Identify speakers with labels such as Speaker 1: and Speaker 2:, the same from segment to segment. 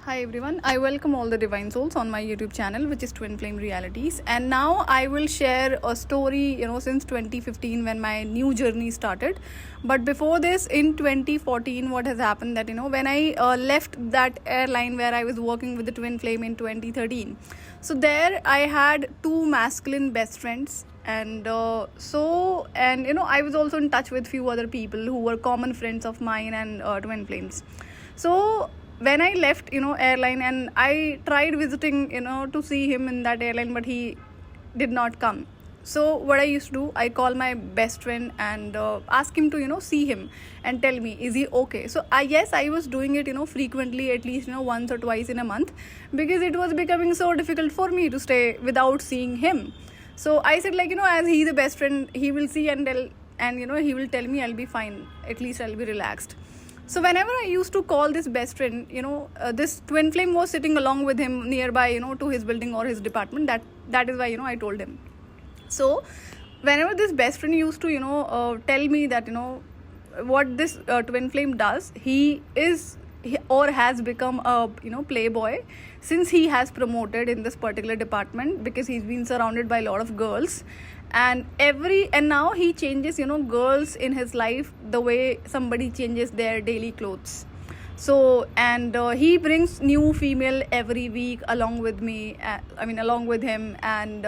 Speaker 1: Hi everyone, I welcome all the divine souls on my YouTube channel, which is Twin Flame Realities. And now I will share a story, since 2015 when my new journey started. But before this, in 2014, what has happened that, when I left that airline where I was working with the Twin Flame in 2013. So there I had two masculine best friends. And I was also in touch with few other people who were common friends of mine and Twin Flames. So when I left, airline, and I tried visiting, to see him in that airline, but he did not come. So what I used to do, I call my best friend and ask him to, see him and tell me, is he okay? So I was doing it, frequently, at least, once or twice in a month, because it was becoming so difficult for me to stay without seeing him. So I said, as he's a best friend, he will see and tell, and, he will tell me I'll be fine. At least I'll be relaxed. So whenever I used to call this best friend, this twin flame was sitting along with him nearby, to his building or his department. That is why, I told him. So whenever this best friend used to, tell me that, what this twin flame does, he has become a, playboy since he has promoted in this particular department, because he's been surrounded by a lot of girls. And now he changes, girls in his life the way somebody changes their daily clothes. So he brings new female every week along with me, along with him. And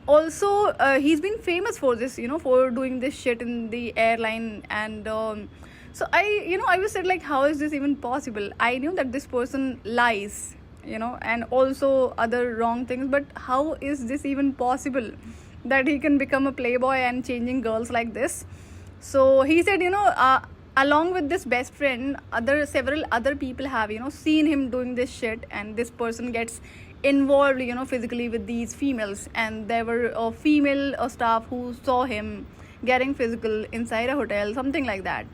Speaker 1: also he's been famous for this, for doing this shit in the airline. And so I was said, like, how is this even possible? I knew that this person lies, and also other wrong things, but how is this even possible that he can become a playboy and changing girls like this? So he said, along with this best friend, several other people have, seen him doing this shit, and this person gets involved, physically with these females. And there were female staff who saw him getting physical inside a hotel, something like that.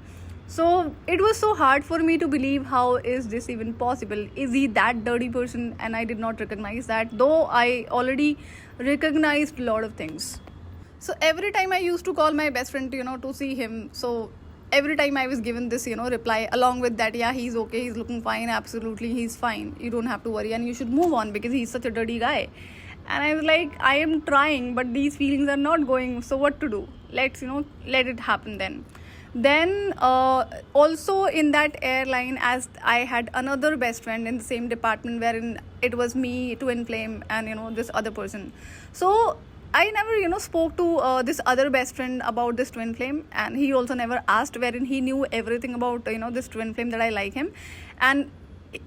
Speaker 1: So it was so hard for me to believe, how is this even possible? Is he that dirty person? And I did not recognize that, though I already recognized a lot of things. So every time I used to call my best friend to see him, so every time I was given this reply along with that, yeah, he's okay, he's looking fine, absolutely, he's fine, you don't have to worry, and you should move on because he's such a dirty guy. And I was like, I am trying, but these feelings are not going, so what to do? Let's let it happen then also in that airline, as I had another best friend in the same department, wherein it was me, twin flame, and this other person. So I never spoke to this other best friend about this twin flame, and he also never asked, wherein he knew everything about this twin flame, that I like him. And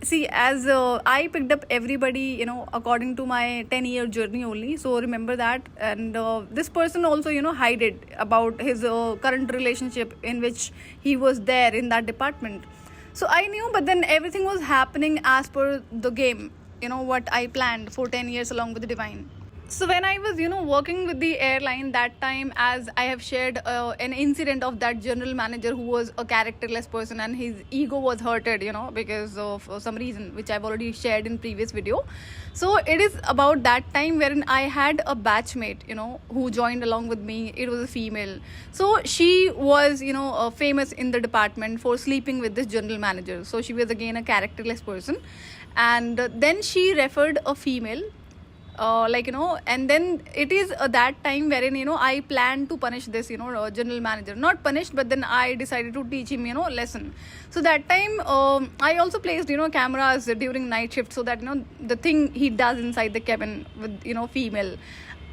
Speaker 1: see, as I picked up everybody according to my 10-year journey only, so remember that. And this person also hid it about his current relationship in which he was there in that department. So I knew, but then everything was happening as per the game, what I planned for 10 years along with the divine. So when I was, working with the airline that time, as I have shared an incident of that general manager who was a characterless person, and his ego was hurted, because of some reason, which I've already shared in previous video. So it is about that time wherein I had a batchmate, who joined along with me. It was a female. So she was, famous in the department for sleeping with this general manager. So she was again a characterless person. And then she referred a female, and then it is that time wherein I planned to punish this general manager, not punished, but then I decided to teach him lesson. So that time I also placed cameras during night shift, so that the thing he does inside the cabin with female,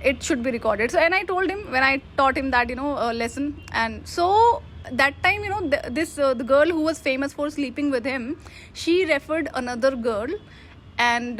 Speaker 1: it should be recorded. So, and I told him, when I taught him that lesson. And so that time the girl who was famous for sleeping with him, she referred another girl. And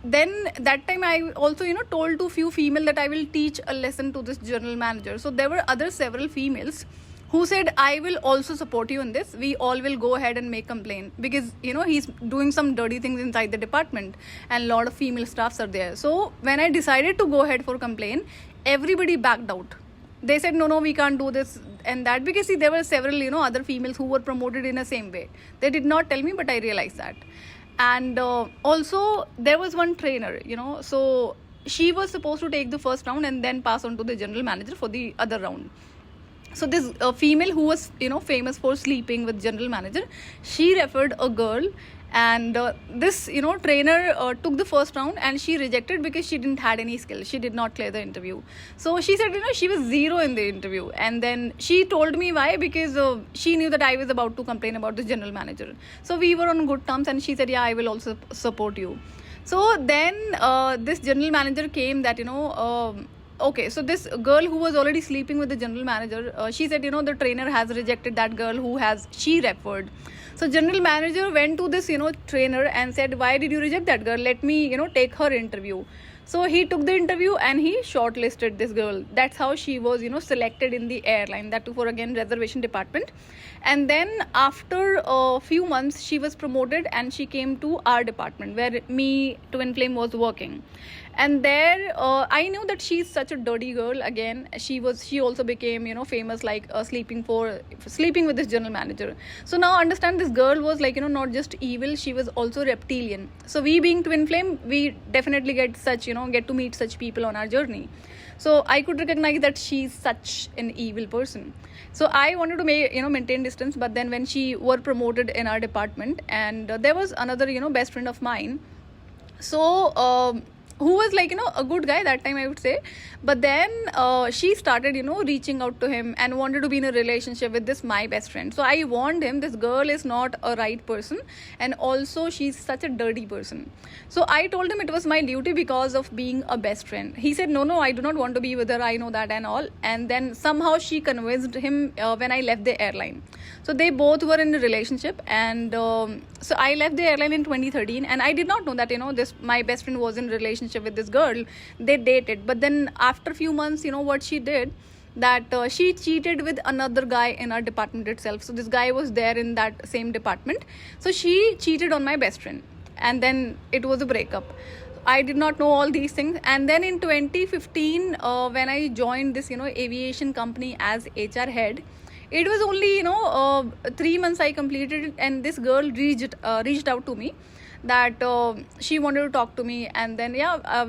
Speaker 1: then that time I also told to few female that I will teach a lesson to this general manager. So there were several females who said, I will also support you in this, we all will go ahead and make complaint, because he's doing some dirty things inside the department and a lot of female staffs are there. So when I decided to go ahead for complaint, everybody backed out. They said, no, we can't do this and that, because see, there were several other females who were promoted in the same way. They did not tell me, but I realized that. And also there was one trainer, so she was supposed to take the first round and then pass on to the general manager for the other round. So this female who was famous for sleeping with general manager, she referred a girl, and this trainer took the first round, and she rejected because she didn't had any skill. She did not clear the interview. So she said she was zero in the interview, and then she told me why, because she knew that I was about to complain about the general manager. So we were on good terms, and she said, yeah, I will also support you. So then this general manager came that okay, so this girl who was already sleeping with the general manager, she said, the trainer has rejected that girl who has she referred. So general manager went to this, trainer and said, why did you reject that girl? Let me, take her interview. So he took the interview and he shortlisted this girl. That's how she was, selected in the airline. That too for again reservation department. And then after a few months, she was promoted and she came to our department where me, Twin Flame, was working. And there I knew that she's such a dirty girl. Again, she also became famous, like sleeping with this general manager. So now understand, this girl was like not just evil, she was also reptilian. So we being Twin Flame, we definitely get to meet such people on our journey. So I could recognize that she's such an evil person. So I wanted to maintain distance. But then when she were promoted in our department, and there was another best friend of mine, so who was like a good guy that time, I would say. But then she started reaching out to him and wanted to be in a relationship with this my best friend. So I warned him, this girl is not a right person, and also she's such a dirty person. So I told him it was my duty because of being a best friend. He said, no, I do not want to be with her, I know that and all. And then somehow she convinced him when I left the airline. So they both were in a relationship, and so I left the airline in 2013, and I did not know that this my best friend was in a relationship with this girl. They dated, but then after a few months, what she did, that she cheated with another guy in our department itself. So this guy was there in that same department. So she cheated on my best friend, and then it was a breakup. I did not know all these things. And then in 2015, when I joined this aviation company as HR head, it was only 3 months I completed it, and this girl reached out to me that she wanted to talk to me. And then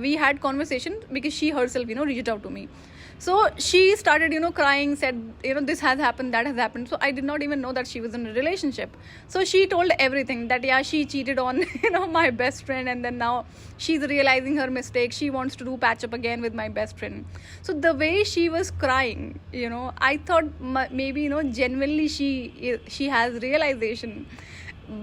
Speaker 1: we had conversation because she herself reached out to me. So she started crying, said this has happened, that has happened. So I did not even know that she was in a relationship. So she told everything, that she cheated on my best friend, and then now she's realizing her mistake, she wants to do patch up again with my best friend. So the way she was crying, I thought maybe genuinely she has realization.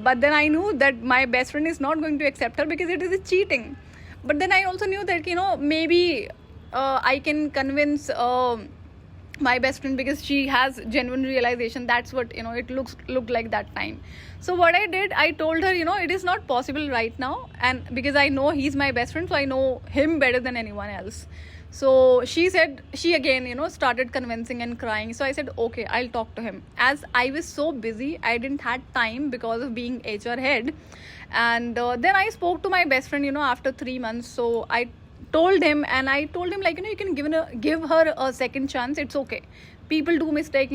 Speaker 1: But then I knew that my best friend is not going to accept her because it is a cheating. But then I also knew that maybe I can convince my best friend because she has genuine realization. That's what it looked like that time. So what I did, I told her it is not possible right now, and because I know he's my best friend, so I know him better than anyone else. So she said, she again started convincing and crying. So I said, okay, I'll talk to him. As I was so busy, I didn't had time because of being HR head. And then I spoke to my best friend after 3 months. So I told him, and I told him like you can give her a second chance. It's okay, people do mistake,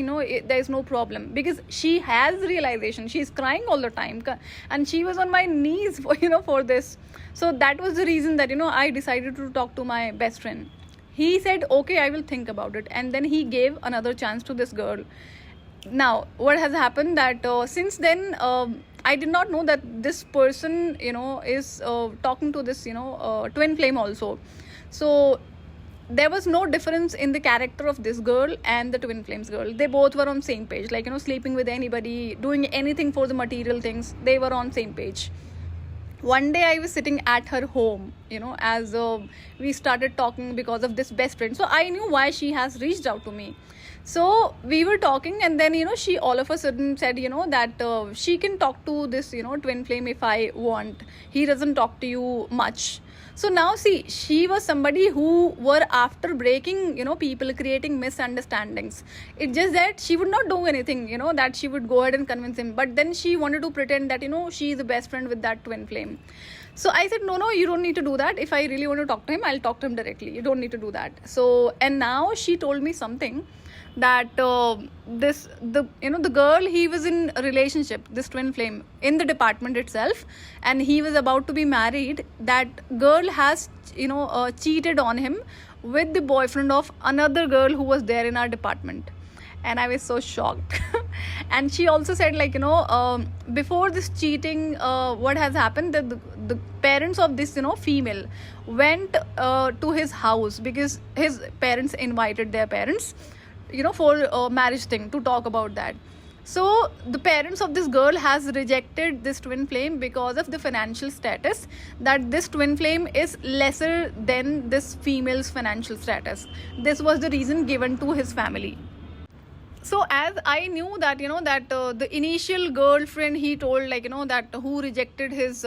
Speaker 1: there's no problem, because she has realization. She's crying all the time, and she was on my knees for for this. So that was the reason that I decided to talk to my best friend. He said, okay, I will think about it, and then he gave another chance to this girl. Now what has happened, that since then I did not know that this person is talking to this Twin Flame also. So there was no difference in the character of this girl and the Twin Flames girl. They both were on same page, like sleeping with anybody, doing anything for the material things. They were on same page. One day I was sitting at her home, as we started talking because of this best friend. So I knew why she has reached out to me. So we were talking, and then she all of a sudden said that she can talk to this Twin Flame if I want. He doesn't talk to you much. So now see, she was somebody who were after breaking people, creating misunderstandings. It's just that she would not do anything that she would go ahead and convince him. But then she wanted to pretend that she is the best friend with that Twin Flame. So I said, no, you don't need to do that. If I really want to talk to him, I'll talk to him directly. You don't need to do that. So, and now she told me something, that the girl he was in a relationship, this Twin Flame, in the department itself, and he was about to be married. That girl has cheated on him with the boyfriend of another girl who was there in our department. And I was so shocked. And she also said, like, before this cheating, what has happened, the parents of this, female went to his house, because his parents invited their parents, for marriage thing, to talk about that. So the parents of this girl has rejected this twin flame because of the financial status, that this twin flame is lesser than this female's financial status. This was the reason given to his family. So as I knew that, that the initial girlfriend, he told, like, that who rejected his,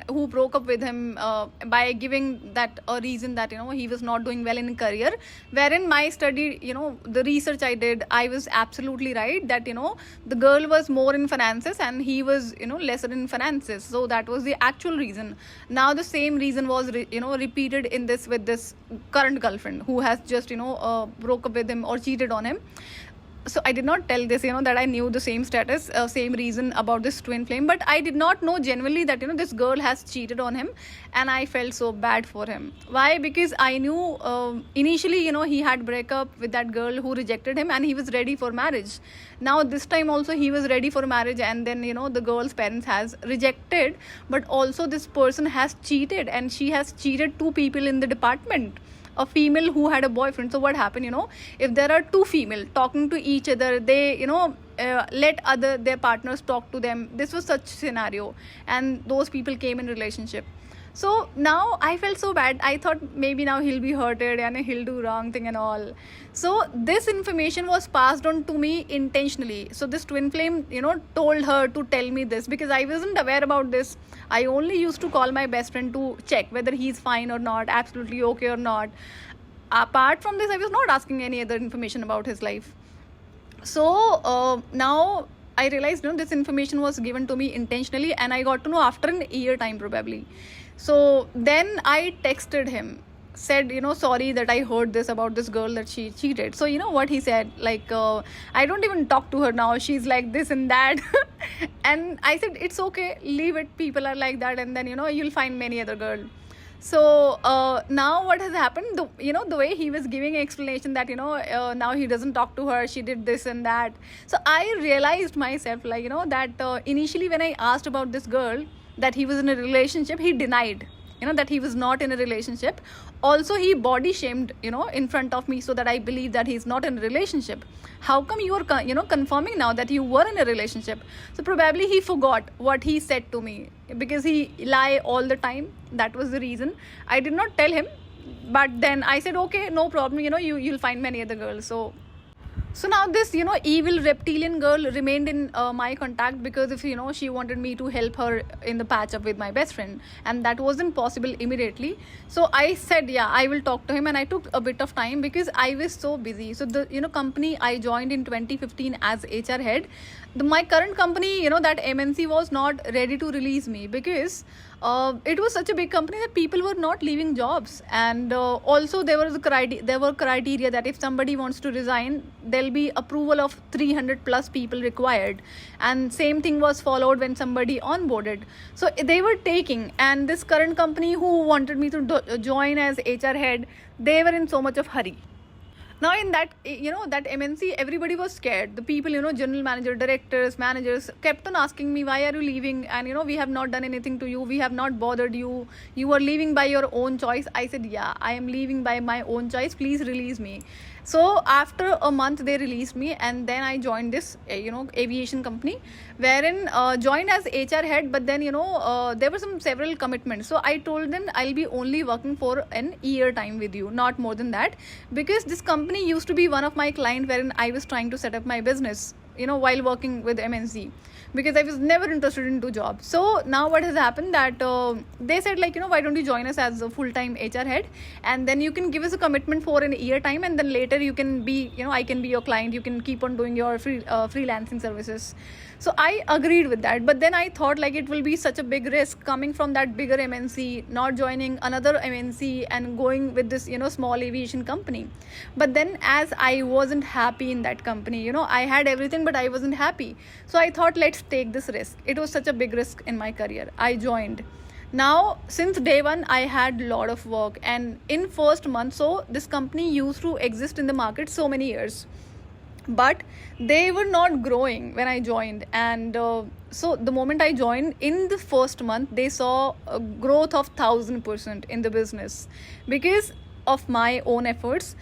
Speaker 1: who broke up with him by giving that a reason that, he was not doing well in career, wherein my study, the research I did, I was absolutely right that, the girl was more in finances and he was, lesser in finances. So that was the actual reason. Now the same reason was, repeated in this with this current girlfriend who has just, broke up with him or cheated on him. So I did not tell this, that I knew the same status, same reason about this twin flame, but I did not know genuinely that, this girl has cheated on him, and I felt so bad for him. Why? Because I knew initially, he had break up with that girl who rejected him, and he was ready for marriage. Now this time also he was ready for marriage, and then, the girl's parents has rejected, but also this person has cheated, and she has cheated 2 people in the department. A female who had a boyfriend. So what happened, if there are 2 female talking to each other, they, let their partners talk to them. This was such scenario, and those people came in relationship. So now I felt so bad. I thought maybe now he'll be hurted and he'll do wrong thing and all. So this information was passed on to me intentionally. So this twin flame, told her to tell me this, because I wasn't aware about this. I only used to call my best friend to check whether he's fine or not, absolutely okay or not. Apart from this, I was not asking any other information about his life. So now I realized, this information was given to me intentionally, and I got to know after an year time probably. So then I texted him, said, sorry that I heard this about this girl that she cheated. So what he said, like, I don't even talk to her now, she's like this and that. And I said, it's okay, leave it, people are like that, and then you'll find many other girl. So now what has happened, the way he was giving explanation that, now he doesn't talk to her, she did this and that. So I realized myself, like, that initially when I asked about this girl, that he was in a relationship, he denied, that he was not in a relationship. Also, he body shamed, in front of me, so that I believe that he's not in a relationship. How come you are, confirming now that you were in a relationship? So probably he forgot what he said to me, because he lie all the time. That was the reason. I did not tell him, but then I said, okay, no problem, you'll find many other girls. So now this, evil reptilian girl remained in my contact, because if, she wanted me to help her in the patch up with my best friend, and that wasn't possible immediately. So I said, yeah, I will talk to him, and I took a bit of time because I was so busy. So the, company I joined in 2015 as HR head, my current company, that MNC was not ready to release me, because it was such a big company that people were not leaving jobs. And also there were criteria that if somebody wants to resign, there'll be approval of 300 plus people required, and same thing was followed when somebody onboarded. So they were taking, and this current company who wanted me to join as HR head, they were in so much of hurry. Now in that, that MNC, everybody was scared. The people, general manager, directors, managers kept on asking me, why are you leaving? And, we have not done anything to you. We have not bothered you. You are leaving by your own choice. I said, yeah, I am leaving by my own choice. Please release me. So after a month, they released me, and then I joined this, aviation company, wherein joined as HR head. But then, there were several commitments. So I told them I'll be only working for an year time with you, not more than that, because this company used to be one of my clients, wherein I was trying to set up my business, while working with MNC, because I was never interested into jobs. So now what has happened, that they said, like, why don't you join us as a full-time HR head, and then you can give us a commitment for an year time, and then later you can be, I can be your client, you can keep on doing your freelancing services. So I agreed with that. But then I thought, like, it will be such a big risk coming from that bigger MNC, not joining another MNC and going with this, small aviation company. But then as I wasn't happy in that company, I had everything, but I wasn't happy. So I thought, let's take this risk. It was such a big risk in my career. I joined. Now, since day one, I had a lot of work, and in first month, so this company used to exist in the market so many years. but they were not growing when I joined. And so the moment I joined, in the first month they saw a growth of 1000% in the business because of my own efforts.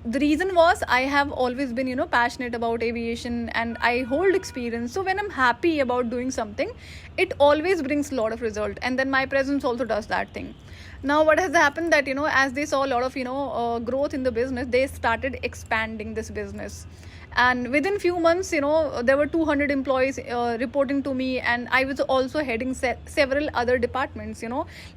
Speaker 1: The reason was I have always been, passionate about aviation and I hold experience. So when I'm happy about doing something, it always brings a lot of result, and then my presence also does that thing. Now what has happened that, as they saw a lot of, growth in the business, they started expanding this business. And within few months, there were 200 employees reporting to me, and I was also heading several other departments,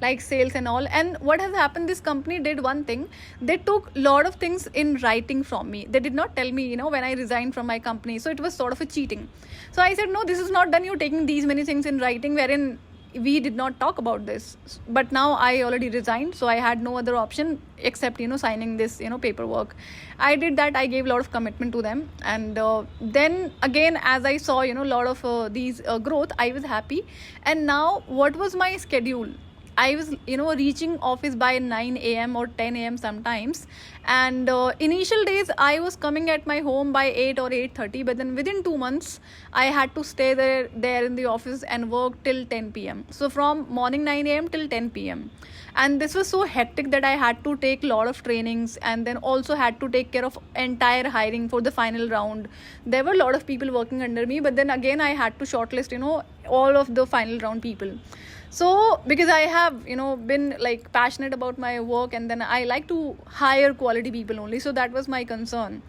Speaker 1: like sales and all. And what has happened, this company did one thing. They took a lot of things in writing from me. They did not tell me, when I resigned from my company, so it was sort of a cheating. So I said, no, this is not done. You're taking these many things in writing wherein we did not talk about this. But now I already resigned, so I had no other option except, signing this, paperwork. I did that. I gave a lot of commitment to them, and then again, as I saw, a lot of these growth, I was happy. And now what was my schedule? I was, reaching office by 9 a.m. or 10 a.m. sometimes. And initial days, I was coming at my home by 8 or 8:30. But then within 2 months, I had to stay there in the office and work till 10 p.m. So from morning 9 a.m. till 10 p.m. And this was so hectic that I had to take a lot of trainings, and then also had to take care of entire hiring for the final round. There were a lot of people working under me, but then again, I had to shortlist, all of the final round people. So because I have been like passionate about my work, and then I like to hire quality people only, so that was my concern.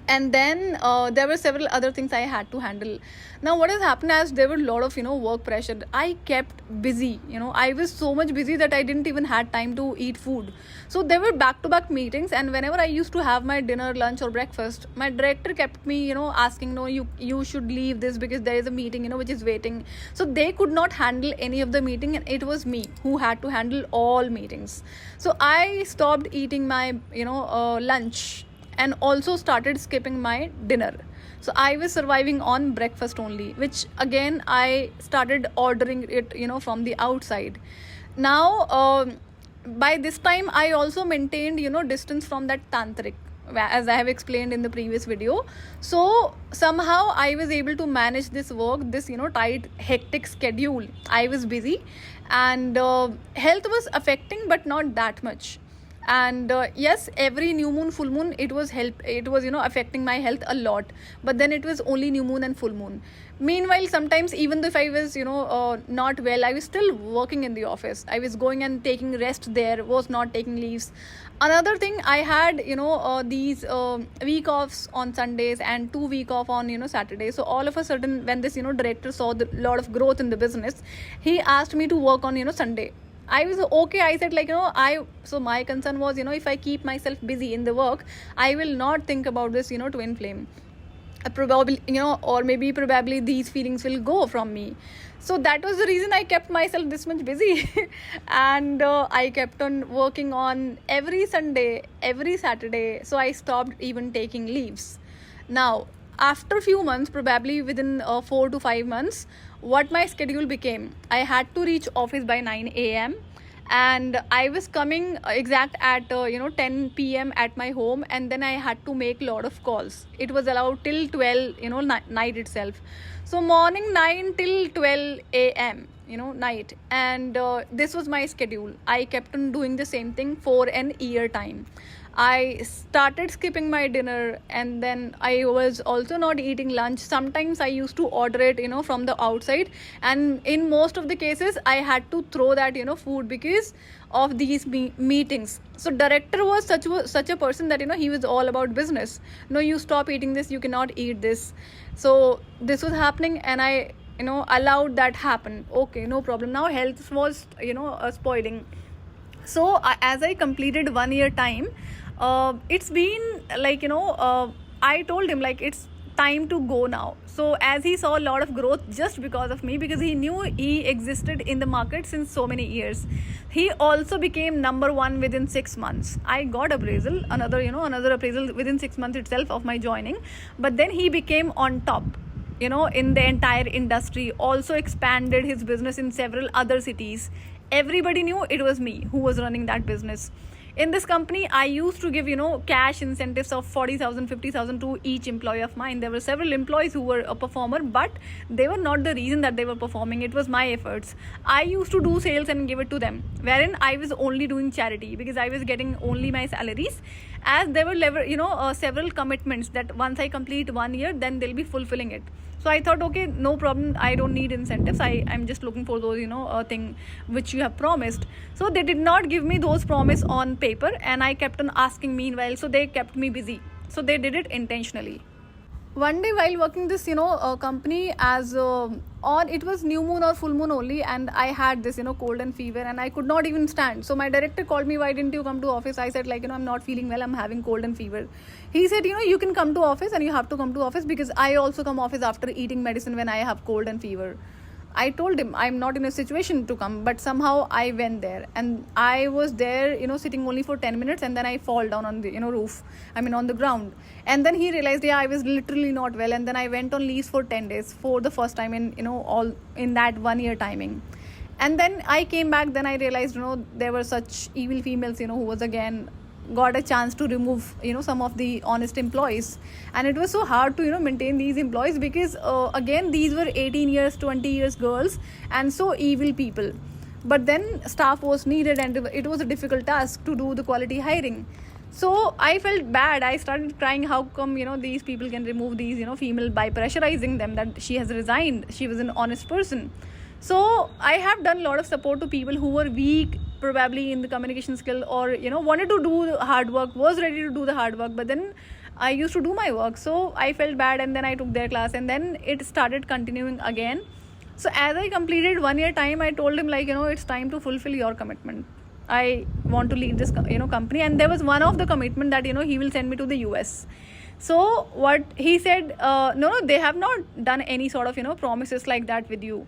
Speaker 1: And then there were several other things I had to handle. Now what has happened, as there were a lot of work pressure, I kept busy. I was so much busy that I didn't even had time to eat food. So there were back-to-back meetings, and whenever I used to have my dinner, lunch or breakfast, my director kept me asking, no, you should leave this because there is a meeting which is waiting. So they could not handle any of the meeting, and it was me who had to handle all meetings. So I stopped eating my lunch, and also started skipping my dinner. So I was surviving on breakfast only, which again I started ordering it from the outside. Now by this time I also maintained distance from that tantric, as I have explained in the previous video. So somehow I was able to manage this work, this tight hectic schedule. I was busy, and health was affecting, but not that much. And yes, every new moon, full moon, it was affecting my health a lot. But then it was only new moon and full moon. Meanwhile, sometimes even if I was not well, I was still working in the office. I was going and taking rest there, was not taking leaves. Another thing, I had these week offs on Sundays and 2 week off on Saturdays. So all of a sudden, when this director saw the lot of growth in the business, he asked me to work on Sunday. I was okay. I said so my concern was, if I keep myself busy in the work, I will not think about this, twin flame. Probably, or maybe probably these feelings will go from me. So that was the reason I kept myself this much busy. And I kept on working on every Sunday, every Saturday. So I stopped even taking leaves. Now, after a few months, probably within 4 to 5 months, what my schedule became, I had to reach office by 9 a.m. and I was coming exact at 10 p.m. at my home, and then I had to make a lot of calls. It was allowed till 12 night itself. So morning 9 till 12 a.m. night, and this was my schedule. I kept on doing the same thing for an year time. I started skipping my dinner, and then I was also not eating lunch. Sometimes I used to order it from the outside, and in most of the cases I had to throw that food because of these meetings. So director was such a person that he was all about business. No, you stop eating this, you cannot eat this. So this was happening, and I allowed that happen. Okay, no problem. Now health was spoiling. So as I completed 1 year time, it's been like I told him like it's time to go now. So as he saw a lot of growth just because of me, because he knew he existed in the market since so many years, he also became number one within 6 months. I got appraisal, another appraisal within 6 months itself of my joining. But then he became on top in the entire industry, also expanded his business in several other cities. Everybody knew it was me who was running that business. In this company, I used to give, cash incentives of 40,000, 50,000 to each employee of mine. There were several employees who were a performer, but they were not the reason that they were performing. It was my efforts. I used to do sales and give it to them, wherein I was only doing charity because I was getting only my salaries. As there were several commitments that once I complete 1 year, then they'll be fulfilling it. So I thought, okay, no problem. I don't need incentives. I'm just looking for those, thing which you have promised. So they did not give me those promise on paper, and I kept on asking meanwhile. So they kept me busy. So they did it intentionally. One day while working this company, as on it was new moon or full moon only, and I had this cold and fever, and I could not even stand. So my director called me, why didn't you come to office? I said, like, I'm not feeling well, I'm having cold and fever. He said, you can come to office, and you have to come to office because I also come office after eating medicine when I have cold and fever. I told him I'm not in a situation to come, but somehow I went there, and I was there, sitting only for 10 minutes, and then I fall down on the, roof, on the ground. And then he realized, I was literally not well, and then I went on leave for 10 days for the first time in, all in that 1 year timing. And then I came back, then I realized, there were such evil females, who was again got a chance to remove some of the honest employees, and it was so hard to maintain these employees because again these were 18 years 20 years girls and so evil people. But then staff was needed, and it was a difficult task to do the quality hiring. So I felt bad. I started crying, how come these people can remove these female by pressurizing them that she has resigned, she was an honest person. So I have done a lot of support to people who were weak probably in the communication skill, or wanted to do the hard work, was ready to do the hard work, but then I used to do my work. So I felt bad, and then I took their class, and then it started continuing again. So as I completed 1 year time, I told him, like, it's time to fulfill your commitment. I want to leave this company. And there was one of the commitment that he will send me to the US. So what he said, no, they have not done any sort of promises like that with you.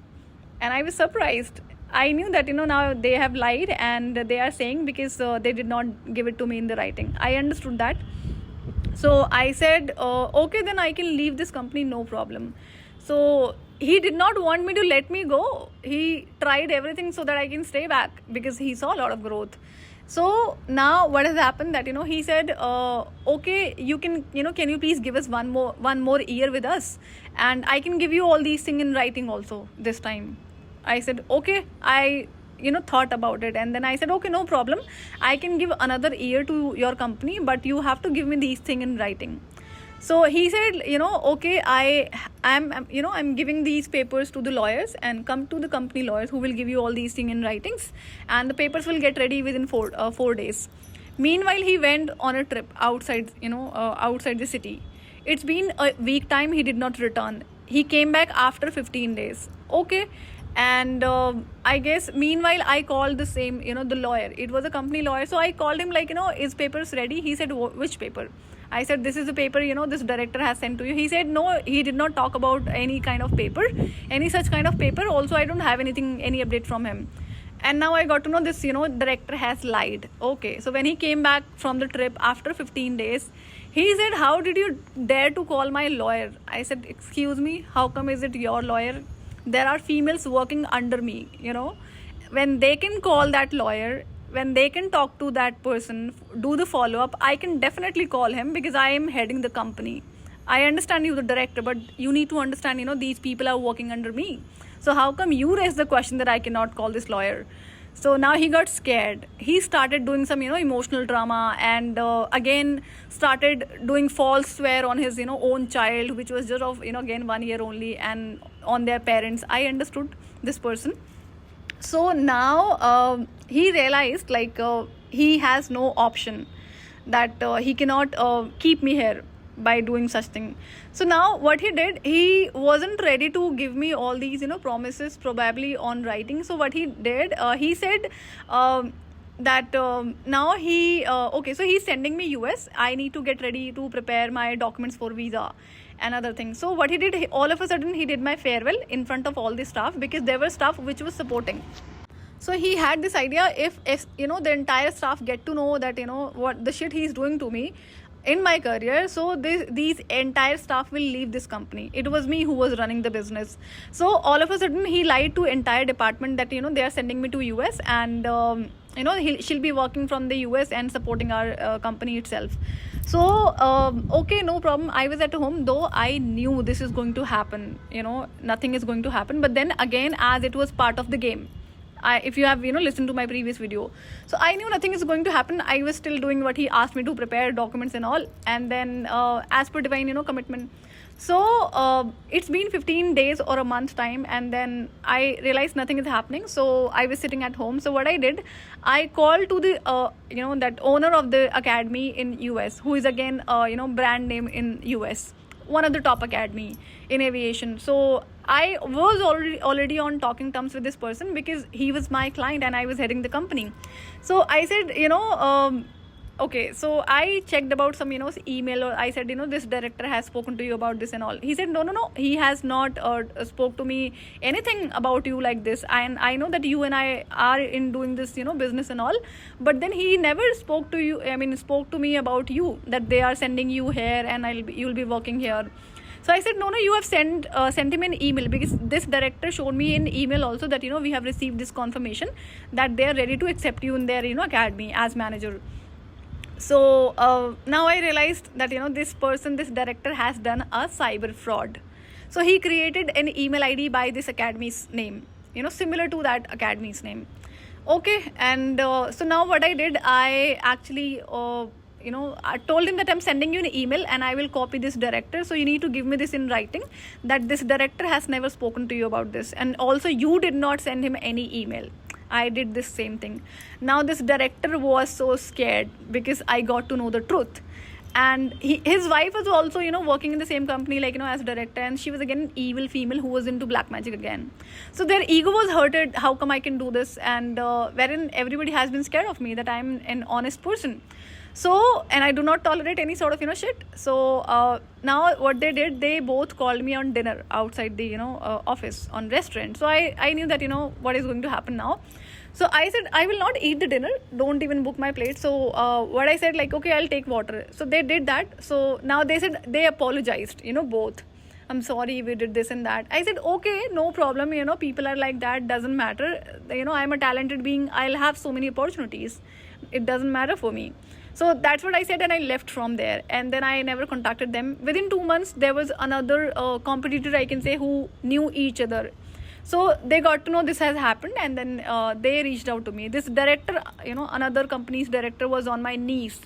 Speaker 1: And I was surprised. I knew that now they have lied, and they are saying because they did not give it to me in the writing. I understood that. So I said, okay, then I can leave this company, no problem. So he did not want me to let me go. He tried everything so that I can stay back because he saw a lot of growth. So now what has happened that he said, okay, you can can you please give us one more year with us, and I can give you all these things in writing also this time. I said, okay. I thought about it, and then I said, okay, no problem, I can give another year to your company, but you have to give me these things in writing. So he said, okay, I'm giving these papers to the lawyers, and come to the company lawyers who will give you all these things in writings, and the papers will get ready within 4 days. Meanwhile, he went on a trip outside the city. It's been a week time, he did not return. He came back after 15 days. Okay. And I guess meanwhile I called the same the lawyer. It was a company lawyer. So I called him, like, is papers ready? He said, which paper? I said, this is the paper this director has sent to you. He said, no, he did not talk about any kind of paper, any such kind of paper. Also, I don't have any update from him. And now I got to know this director has lied. Okay. So when he came back from the trip after 15 days, he said, how did you dare to call my lawyer? I said, excuse me, how come is it your lawyer? There are females working under me, when they can call that lawyer, when they can talk to that person, do the follow-up, I can definitely call him because I am heading the company. I understand you, the director, but you need to understand, these people are working under me. So how come you raise the question that I cannot call this lawyer? So now he got scared. He started doing some, emotional drama, and again started doing false swear on his, own child, which was just of, again 1 year only, and on their parents. I understood this person. So now he realized, like, he has no option, that he cannot keep me here by doing such thing. So now what he did, he wasn't ready to give me all these promises probably on writing. So what he did, he said that now he okay, so he's sending me US. I need to get ready to prepare my documents for visa and other things. So what he did, all of a sudden he did my farewell in front of all the staff, because there were staff which was supporting. So he had this idea, if the entire staff get to know that what the shit he's doing to me, in my career. So these entire staff will leave this company. It was me who was running the business. So all of a sudden he lied to entire department that they are sending me to US, and she'll be working from the US and supporting our company itself. So okay, no problem. I was at home, though I knew this is going to happen, nothing is going to happen. But then again, as it was part of the game, if you have listened to my previous video, so I knew nothing is going to happen. I was still doing what he asked me to, prepare documents and all, and then as per divine commitment. So it's been 15 days or a month time, and then I realized nothing is happening. So I was sitting at home. So what I did, I called to the that owner of the academy in US, who is again brand name in US, one of the top academy in aviation. So I was already on talking terms with this person, because he was my client and I was heading the company. So I said, okay, so I checked about some email, or I said, this director has spoken to you about this and all. He said, no, he has not spoke to me anything about you like this, and I know that you and I are in doing this business and all, but then he never spoke to you, spoke to me about you, that they are sending you here and you'll be working here. So I said, no, you have sent him an email, because this director showed me an email also that we have received this confirmation that they are ready to accept you in their academy as manager. So now I realized that this director has done a cyber fraud. So he created an email ID by this academy's name, similar to that academy's name. Okay, and so now what I did, I actually I told him that I'm sending you an email and I will copy this director, so you need to give me this in writing, that this director has never spoken to you about this, and also you did not send him any email. I did this same thing. Now this director was so scared, because I got to know the truth. And his wife was also working in the same company, like as director, and she was again an evil female who was into black magic again. So their ego was hurted, how come I can do this, and wherein everybody has been scared of me, that I'm an honest person. So, and I do not tolerate any sort of shit. So now what they did, they both called me on dinner outside the office, on restaurant. So I knew that what is going to happen now. So I said, I will not eat the dinner, don't even book my plate. So what I said, like, okay, I'll take water. So they did that. So now they said, they apologized, both. I'm sorry, we did this and that. I said, okay, no problem, people are like that, doesn't matter. I'm a talented being, I'll have so many opportunities. It doesn't matter for me. So that's what I said, and I left from there. And then I never contacted them. Within 2 months, there was another competitor, I can say, who knew each other. So they got to know this has happened, and then they reached out to me. This director, another company's director, was on my knees,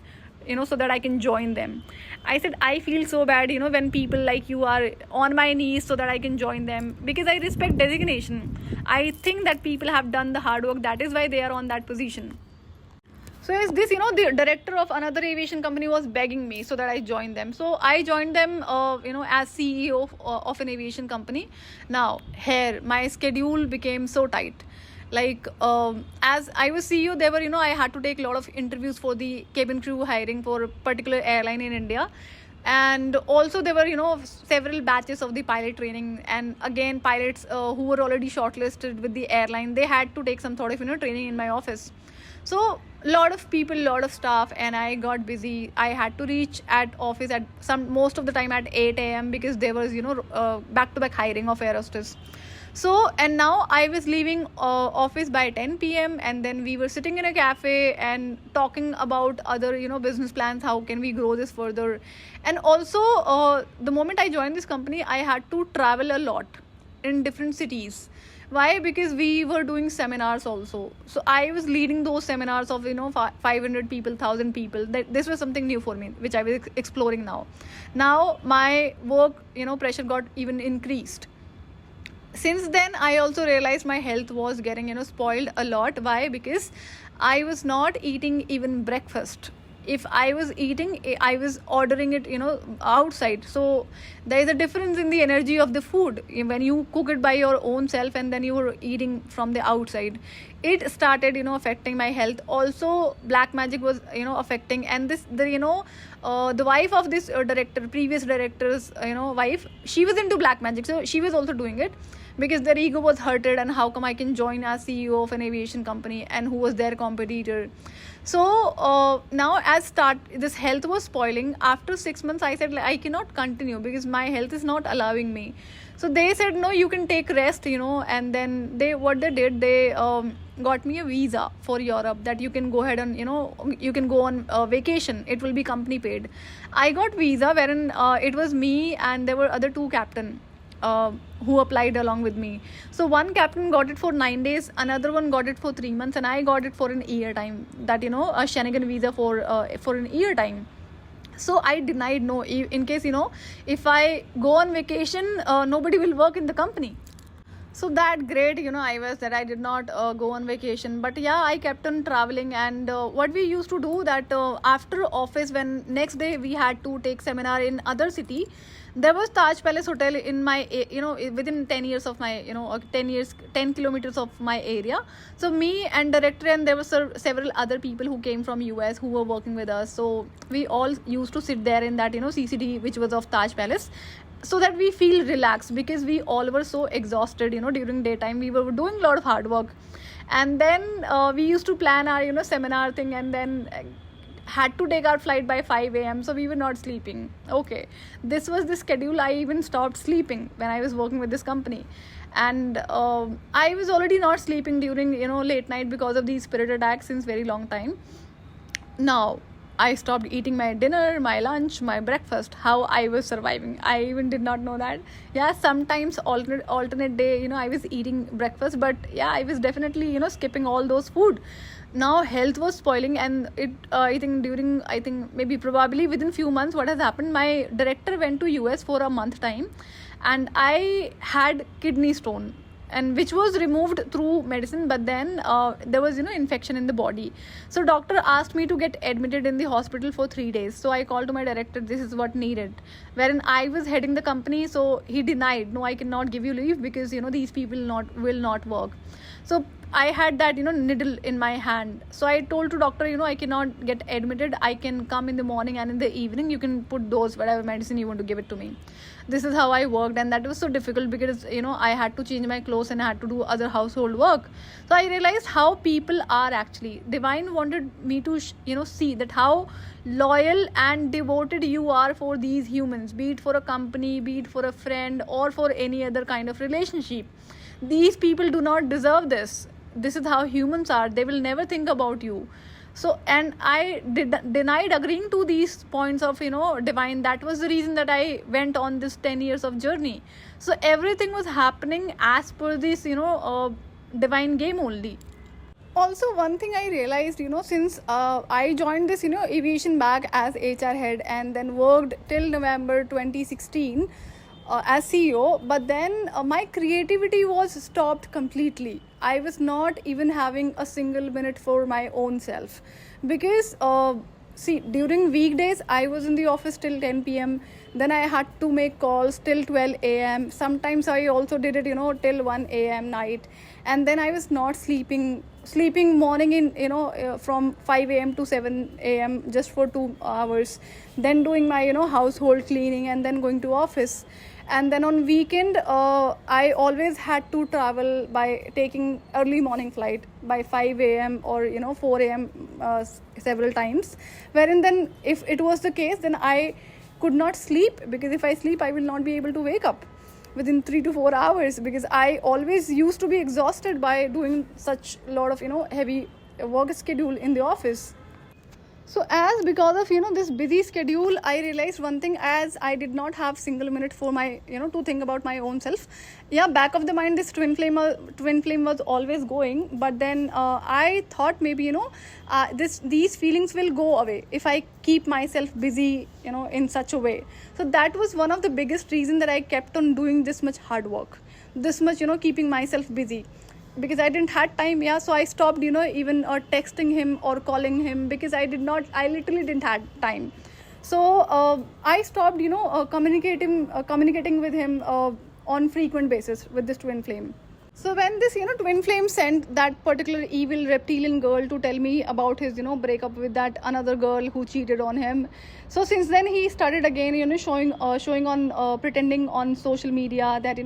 Speaker 1: so that I can join them. I said, I feel so bad, when people like you are on my knees so that I can join them, because I respect designation. I think that people have done the hard work. That is why they are on that position. So as this, the director of another aviation company was begging me so that I joined them. So I joined them, as CEO of an aviation company. Now, here, my schedule became so tight. Like, as I was CEO, there were, I had to take a lot of interviews for the cabin crew hiring for a particular airline in India. And also there were, several batches of the pilot training. And again, pilots who were already shortlisted with the airline, they had to take some sort of, training in my office. So lot of people, lot of staff, and I got busy. I had to reach at office at most of the time at 8 a.m. because there was back-to-back hiring of air hostess. So, and now I was leaving office by 10 p.m. and then we were sitting in a cafe and talking about other business plans, how can we grow this further. And also the moment I joined this company, I had to travel a lot in different cities. Why? Because we were doing seminars also. So I was leading those seminars of 500 people, 1,000 people. This was something new for me, which I was exploring now. Now my work pressure got even increased. Since then, I also realized my health was getting spoiled a lot. Why? Because I was not eating even breakfast. If I was eating, I was ordering it outside. So there is a difference in the energy of the food when you cook it by your own self and then you were eating from the outside. It started affecting my health. Also black magic was affecting, and this the wife of this previous director's wife, she was into black magic, so she was also doing it. because their ego was hurted, and how come I can join as CEO of an aviation company, and who was their competitor. So now as start this health was spoiling. After 6 months I said, like, I cannot continue because my health is not allowing me. So they said, no, you can take rest, and then what they did, they got me a visa for Europe, that you can go ahead and you can go on vacation, it will be company paid. I got visa wherein it was me and there were other two captain who applied along with me. So one captain got it for 9 days, another one got it for 3 months, and I got it for an year time, that a Schengen visa for an year time. So I denied no, in case if I go on vacation, nobody will work in the company. So that great, I was that I did not go on vacation, but yeah, I kept on traveling. And what we used to do, that after office, when next day we had to take seminar in other city, there was Taj Palace Hotel in my within 10 years of my 10 kilometers of my area. So me and director, and there were several other people who came from US who were working with us. So we all used to sit there in that CCD which was of Taj Palace, so that we feel relaxed, because we all were so exhausted during daytime. We were doing a lot of hard work, and then we used to plan our seminar thing, and then had to take our flight by 5 a.m. So we were not sleeping. Okay, this was the schedule. I even stopped sleeping when I was working with this company, and I was already not sleeping during late night because of these spirit attacks since very long time. Now I stopped eating my dinner, my lunch, my breakfast. How I was surviving, I even did not know that. Yeah, sometimes alternate day, I was eating breakfast, but yeah, I was definitely skipping all those food. Now health was spoiling, and it I think maybe probably within few months, what has happened, my director went to US for a month time, and I had kidney stone, and which was removed through medicine, but then there was infection in the body. So doctor asked me to get admitted in the hospital for 3 days. So I called to my director, this is what needed, wherein I was heading the company. So he denied, no, I cannot give you leave, because these people will not work. So I had that needle in my hand. So I told to doctor, I cannot get admitted, I can come in the morning, and in the evening you can put those whatever medicine you want to give it to me. This is how I worked, and that was so difficult, because I had to change my clothes and I had to do other household work. So I realized how people are actually. Divine wanted me to see that how loyal and devoted you are for these humans, be it for a company, be it for a friend, or for any other kind of relationship. These people do not deserve this. This is how humans are. They will never think about you. So, and I denied agreeing to these points of divine. That was the reason that I went on this 10 years of journey. So everything was happening as per this divine game only. Also, one thing I realized, since I joined this aviation bag as HR head, and then worked till November 2016 as CEO, but then my creativity was stopped completely. I was not even having a single minute for my own self, because see, during weekdays I was in the office till 10 p.m. Then I had to make calls till 12 a.m. Sometimes I also did it till 1 a.m. night, and then I was not sleeping morning in from 5 a.m. to 7 a.m. just for 2 hours, then doing my household cleaning, and then going to office. And then on weekend I always had to travel by taking early morning flight by 5 a.m. or 4 a.m. Several times, wherein then if it was the case, then I could not sleep, because if I sleep I will not be able to wake up within 3 to 4 hours, because I always used to be exhausted by doing such a lot of heavy work schedule in the office. So as because of this busy schedule, I realized one thing, as I did not have single minute for my to think about my own self. Yeah, back of the mind, this twin flame was always going, but then I thought maybe these feelings will go away if I keep myself busy in such a way. So that was one of the biggest reason that I kept on doing this much hard work, this much keeping myself busy, because I didn't had time. Yeah, so I stopped even texting him or calling him, because I literally didn't had time. So I stopped communicating with him on frequent basis with this twin flame. So when this, twin flame sent that particular evil reptilian girl to tell me about his, breakup with that another girl who cheated on him. So since then he started again, showing on, pretending on social media that,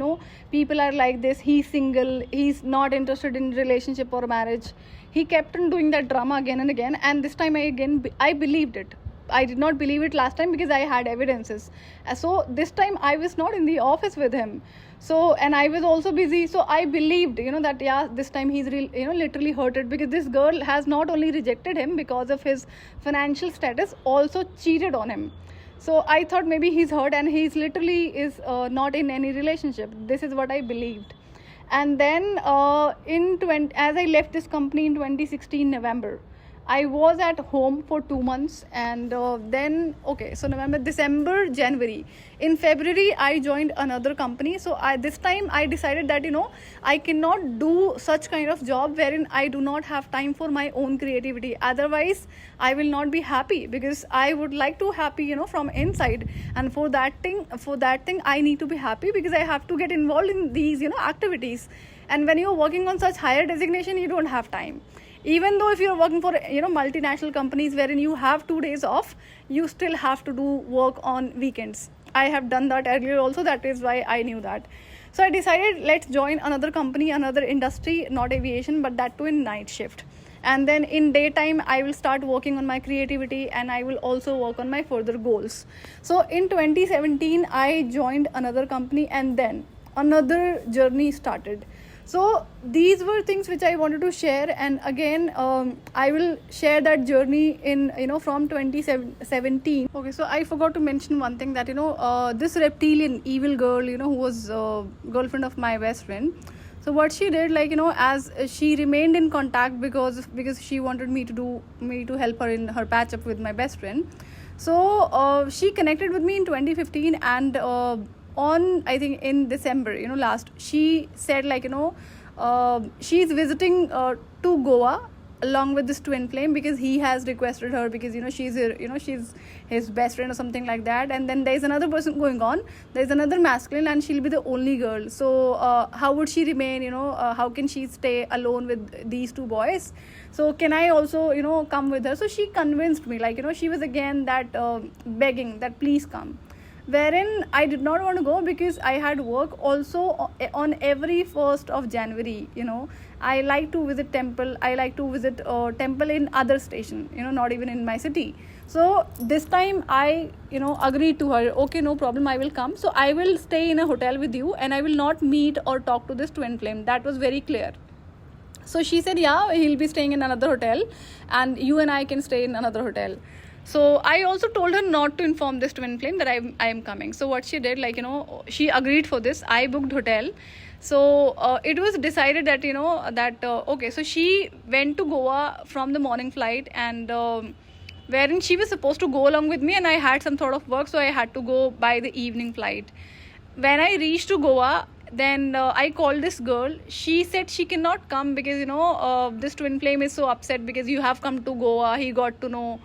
Speaker 1: people are like this. He's single. He's not interested in relationship or marriage. He kept on doing that drama again and again. And this time I believed it. I did not believe it last time because I had evidences. So this time I was not in the office with him. So, and I was also busy. So I believed, that yeah, this time he's literally hurted, because this girl has not only rejected him because of his financial status, also cheated on him. So I thought maybe he's hurt and he's literally is not in any relationship. This is what I believed. And then as I left this company in 2016 November, I was at home for 2 months, and then so November, December, January. In February, I joined another company. So this time I decided that I cannot do such kind of job wherein I do not have time for my own creativity. Otherwise, I will not be happy, because I would like to happy from inside, and for that thing I need to be happy, because I have to get involved in these activities. And when you're working on such higher designation, you don't have time. Even though if you're working for multinational companies wherein you have 2 days off, you still have to do work on weekends. I have done that earlier also. That is why I knew that. So I decided, let's join another company, another industry, not aviation, but that too in night shift. And then in daytime I will start working on my creativity, and I will also work on my further goals. So in 2017 I joined another company, and then another journey started. So these were things which I wanted to share, and again I will share that journey in from 2017. Okay, so I forgot to mention one thing, that this reptilian evil girl who was girlfriend of my best friend. So what she did, as she remained in contact because she wanted me to help her in her patch up with my best friend. So she connected with me in 2015, and on I think in December last, she said she's visiting to Goa along with this twin flame, because he has requested her, because she's she's his best friend or something like that. And then there's another person going on, there's another masculine, and she'll be the only girl. So how would she remain, how can she stay alone with these two boys? So can I also come with her? So she convinced me, she was again that begging that please come, wherein I did not want to go, because I had work also on every 1st of January. I like to visit temple. I like to visit temple in other station, not even in my city. So this time I agreed to her, okay, no problem, I will come. So I will stay in a hotel with you, and I will not meet or talk to this twin flame. That was very clear. So she said, yeah, he'll be staying in another hotel, and you and I can stay in another hotel. So I also told her not to inform this twin flame that I am coming. So what she did, she agreed for this. I booked hotel. So it was decided that okay. So she went to Goa from the morning flight, and wherein she was supposed to go along with me, and I had some sort of work, so I had to go by the evening flight. When I reached to Goa, then I called this girl. She said she cannot come because this twin flame is so upset because you have come to Goa. He got to know.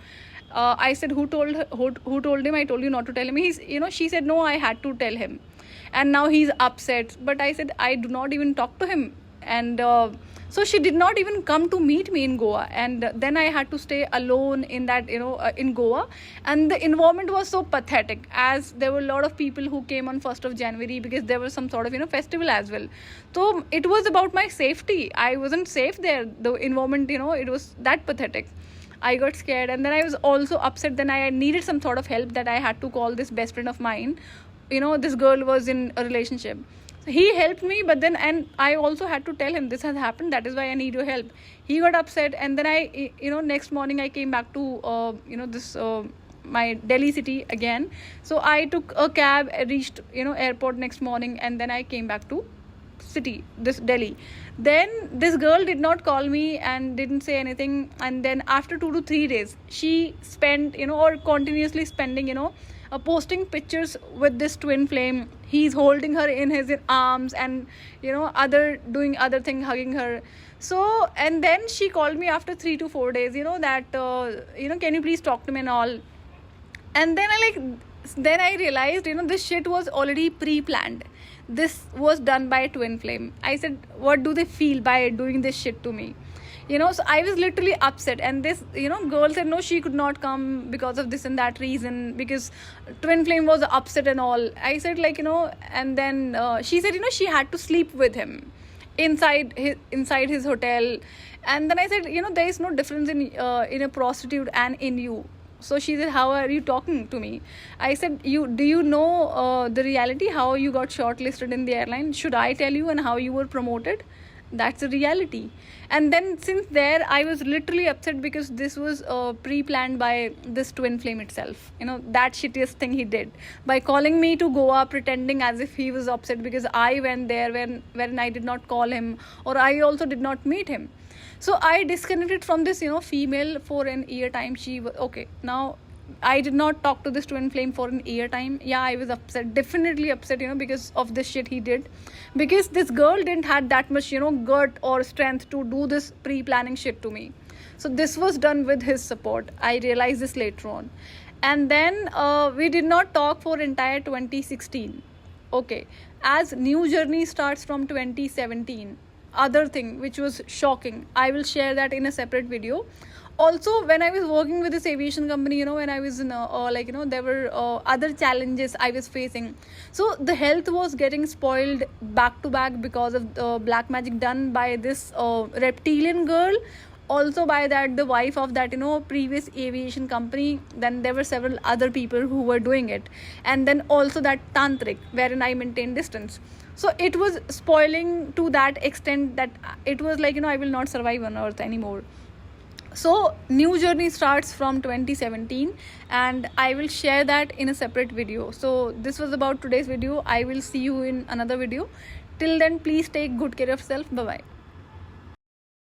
Speaker 1: I said, who told him? I told you not to tell him. She said, no, I had to tell him, and now he's upset. But I said, I do not even talk to him. And so she did not even come to meet me in Goa. And then I had to stay alone in that, in Goa. And the environment was so pathetic, as there were a lot of people who came on 1st of January because there was some sort of, festival as well. So it was about my safety. I wasn't safe there. The environment, it was that pathetic. I got scared, and then I was also upset. Then I needed some sort of help, that I had to call this best friend of mine. This girl was in a relationship. So he helped me, but then, and I also had to tell him this has happened. That is why I need your help. He got upset, and then I, next morning I came back to, this my Delhi city again. So I took a cab, reached, airport next morning, and then I came back to city, this Delhi. Then this girl did not call me and didn't say anything, and then after 2 to 3 days she spent or continuously spending posting pictures with this twin flame. He's holding her in his arms, and doing other thing, hugging her. So, and then she called me after 3 to 4 days, that can you please talk to me and all. And then I realized this shit was already pre-planned. this was done by Twin Flame. I said, what do they feel by doing this shit to me? So I was literally upset, and this girl said no, she could not come because of this and that reason, because Twin Flame was upset and all. I said and then she said she had to sleep with him inside his hotel. And then I said there is no difference in a prostitute and in you. So she said, how are you talking to me? I said, do you know the reality, how you got shortlisted in the airline? Should I tell you? And how you were promoted? That's the reality. And then since there, I was literally upset, because this was pre-planned by this Twin Flame itself. That shittiest thing he did by calling me to Goa, pretending as if he was upset because I went there when I did not call him, or I also did not meet him. So I disconnected from this female for an year time. She was okay. Now I did not talk to this Twin Flame for an year time. Yeah, I was upset, definitely upset, because of this shit he did. Because this girl didn't had that much, gut or strength to do this pre-planning shit to me. So this was done with his support. I realized this later on. And then we did not talk for entire 2016. Okay. As new journey starts from 2017. Other thing which was shocking, I will share that in a separate video. Also, when I was working with this aviation company, when I was in there were other challenges I was facing. So the health was getting spoiled back to back because of the black magic done by this reptilian girl, also by the wife of that previous aviation company. Then there were several other people who were doing it, and then also that tantric wherein I maintained distance. So it was spoiling to that extent that it was I will not survive on earth anymore. So new journey starts from 2017, and I will share that in a separate video. So this was about today's video. I will see you in another video. Till then, please take good care of yourself. Bye bye.